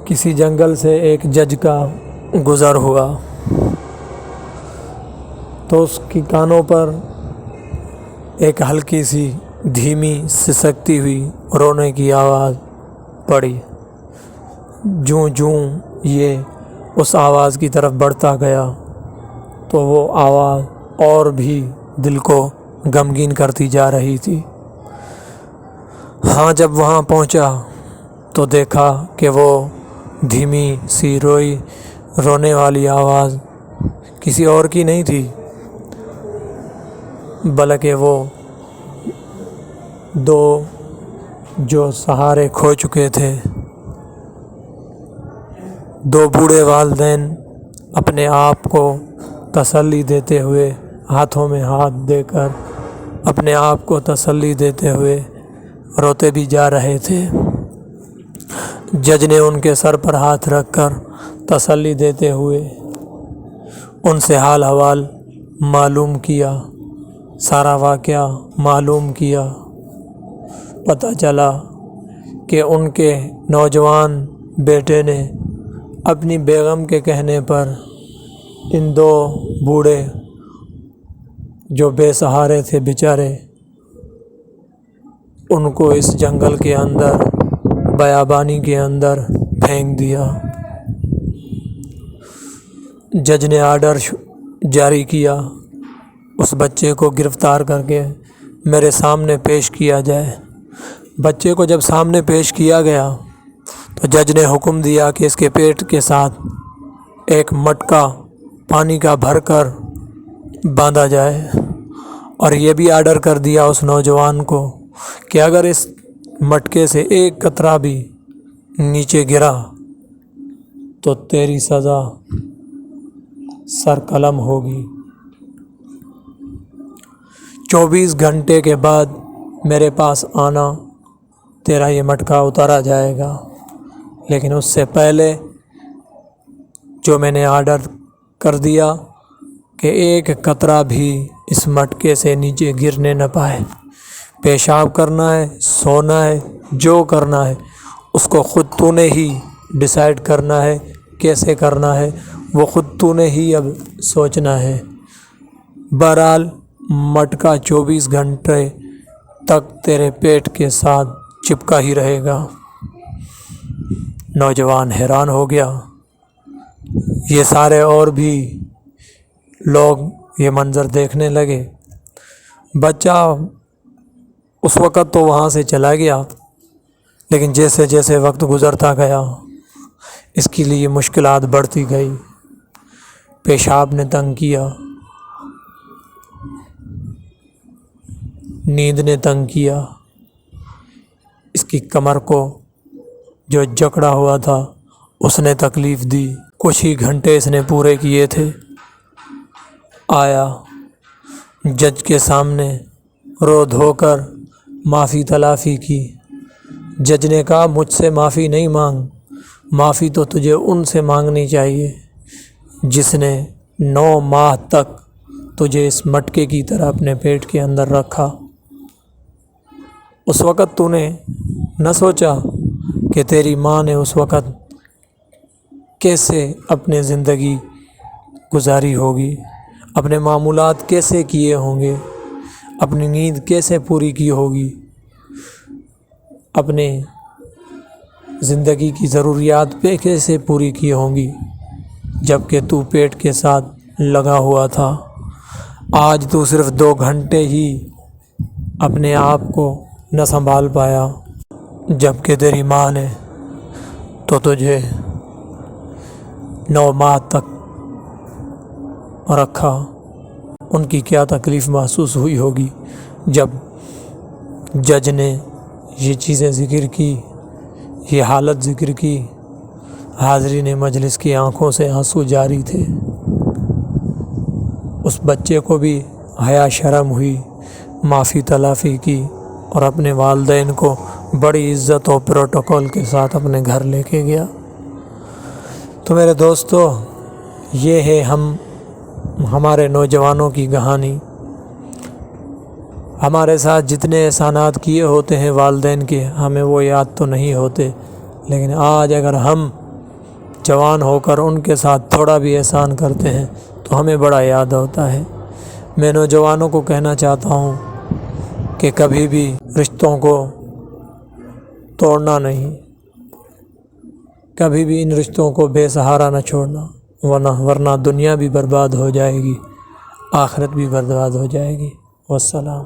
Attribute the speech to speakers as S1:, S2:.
S1: کسی جنگل سے ایک جج کا گزر ہوا تو اس کی کانوں پر ایک ہلکی سی دھیمی سسکتی ہوئی رونے کی آواز پڑی۔ جوں جوں یہ اس آواز کی طرف بڑھتا گیا تو وہ آواز اور بھی دل کو غمگین کرتی جا رہی تھی۔ جب وہاں پہنچا تو دیکھا کہ وہ دھیمی سی رونے والی آواز کسی اور کی نہیں تھی، بلکہ وہ دو جو سہارے کھو چکے تھے، دو بوڑھے والدین اپنے آپ کو تسلی دیتے ہوئے، ہاتھوں میں ہاتھ دے کر اپنے آپ کو تسلی دیتے ہوئے روتے بھی جا رہے تھے۔ جج نے ان کے سر پر ہاتھ رکھ کر تسلی دیتے ہوئے ان سے حال حوال معلوم کیا، سارا واقعہ معلوم کیا۔ پتہ چلا کہ ان کے نوجوان بیٹے نے اپنی بیگم کے کہنے پر ان دو بوڑھے جو بے سہارے تھے بیچارے، ان کو اس جنگل کے اندر، بیابانی کے اندر پھینک دیا۔ جج نے آرڈر جاری کیا اس بچے کو گرفتار کر کے میرے سامنے پیش کیا جائے۔ بچے کو جب سامنے پیش کیا گیا تو جج نے حکم دیا کہ اس کے پیٹ کے ساتھ ایک مٹکا پانی کا بھر کر باندھا جائے، اور یہ بھی آرڈر کر دیا اس نوجوان کو کہ اگر اس مٹکے سے ایک قطرہ بھی نیچے گرا تو تیری سزا سر قلم ہوگی۔ 24 گھنٹے کے بعد میرے پاس آنا، تیرا یہ مٹکا اتارا جائے گا، لیکن اس سے پہلے جو میں نے آرڈر کر دیا کہ ایک قطرہ بھی اس مٹکے سے نیچے گرنے نہ پائے۔ پیشاب کرنا ہے، سونا ہے، جو کرنا ہے اس کو خود تو نے ہی ڈیسائیڈ کرنا ہے، کیسے کرنا ہے وہ خود تو نے ہی اب سوچنا ہے۔ بہرحال مٹکا 24 گھنٹے تک تیرے پیٹ کے ساتھ چپکا ہی رہے گا۔ نوجوان حیران ہو گیا۔ یہ سارے اور بھی لوگ یہ منظر دیکھنے لگے۔ بچہ اس وقت تو وہاں سے چلا گیا، لیکن جیسے جیسے وقت گزرتا گیا اس کے لیے مشکلات بڑھتی گئی۔ پیشاب نے تنگ کیا، نیند نے تنگ کیا، اس کی کمر کو جو جکڑا ہوا تھا اس نے تکلیف دی۔ کچھ ہی گھنٹے اس نے پورے کیے تھے۔ آیا جج کے سامنے، رو دھو کر معافی تلافی کی۔ جج نے کہا مجھ سے معافی نہیں مانگ، معافی تو تجھے ان سے مانگنی چاہیے جس نے 9 ماہ تک تجھے اس مٹکے کی طرح اپنے پیٹ کے اندر رکھا۔ اس وقت تو نے نہ سوچا کہ تیری ماں نے اس وقت کیسے اپنے زندگی گزاری ہوگی، اپنے معمولات کیسے کیے ہوں گے، اپنی نیند کیسے پوری کی ہوگی، اپنے زندگی کی ضروریات پہ کیسے پوری کی ہوں گی، جب کہ تو پیٹ کے ساتھ لگا ہوا تھا۔ آج تو صرف 2 گھنٹے ہی اپنے آپ کو نہ سنبھال پایا، جب کہ تیری ماں نے تو تجھے 9 ماہ تک رکھا۔ ان کی کیا تکلیف محسوس ہوئی ہوگی جب جج نے یہ چیزیں ذکر کی، یہ حالت ذکر کی۔ حاضرین مجلس کی آنکھوں سے آنسو جاری تھے۔ اس بچے کو بھی حیا شرم ہوئی، معافی تلافی کی اور اپنے والدین کو بڑی عزت و پروٹوکول کے ساتھ اپنے گھر لے کے گیا۔ تو میرے دوستو، یہ ہے ہمارے نوجوانوں کی کہانی۔ ہمارے ساتھ جتنے احسانات کیے ہوتے ہیں والدین کے، ہمیں وہ یاد تو نہیں ہوتے، لیکن آج اگر ہم جوان ہو کر ان کے ساتھ تھوڑا بھی احسان کرتے ہیں تو ہمیں بڑا یاد ہوتا ہے۔ میں نوجوانوں کو کہنا چاہتا ہوں کہ کبھی بھی رشتوں کو توڑنا نہیں، کبھی بھی ان رشتوں کو بے سہارا نہ چھوڑنا، ورنہ دنیا بھی برباد ہو جائے گی، آخرت بھی برباد ہو جائے گی۔ والسلام۔